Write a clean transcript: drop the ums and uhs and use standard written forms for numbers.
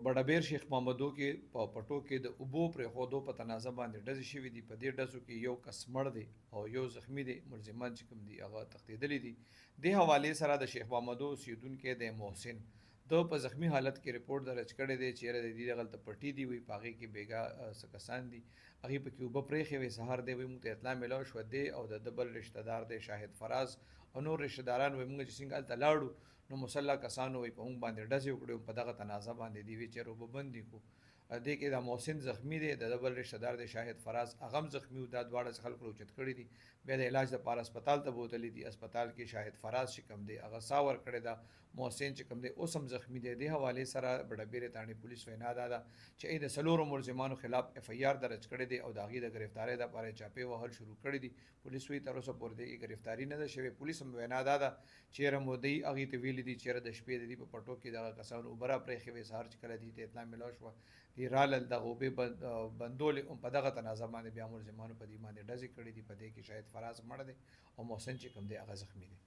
بډابیر شیخ محمدو کې په پټو کې د اوبو پرې خودو په تنازع باندې ډزې شوي دي. په دې ډزو کې یو کس مړ دی او یو زخمی دی. ملزمان چې کوم دي هغه تښتېدلي دي. دې حوالې سره د شیخ محمدو اوسېدونکی دی محسن، د په زخمی حالت کې رپورټ درج کړی دی چې یاره د دې دغلته پټي دي وي، په هغې کې بیګا څه کسان دي، هغې پکې اوبه پرېښې وې. سهار دی وایي موږ ته اطلاع میلاو شوه، دی او د ده بل رشته دار دی شاهد فراز او نور رشته داران وایي موږ چې څنګه هلته لاړو نو مسلح کسانو وایي په موږ باندې ډزې وکړې، په دغه تنازع باندې دي وی چې اوبه بندې کړو. دې کې دا محسن زخمی دی، د بل رشته دار دی شاهد فراز هغه هم زخمی و. دا دواړه خلکو اوچت کړي دي، بیا د علاج لپاره هسپتال ته بوتلي دي. هسپتال کې شاهد فراز چې کوم دی هغه ساه ورکړې ده. محسن چې کوم دی اوس هم زخمی دی. دې حوالې سره بډابیرې تاڼې پولیس وینا دا ده چې د څلورو ملزمانو خلاف اف ای آر درج کړی دی او د هغې د ګرفتارۍ دپاره چاپې وهل شروع کړي دي. پولیس وایي تر اوسه پورې د هغې ګرفتاري نه ده شوې. پولیس هم وینا دا ده چې یاره مودۍ هغې ته ویلي دي چې یاره د شپې د دې په پټو کې دغه کسانو اوبه راپرېښې وې. سهار چې کله دې ته اطلاع میلاو شوه دې رالل دغه اوبې بندولې، په دغه تنازع باندې بیا ملزمانو په دې باندې ډزې کړي دي. په دې کې شاهد فراز مړ دی او محسن چې کوم دی هغه زخمی دی.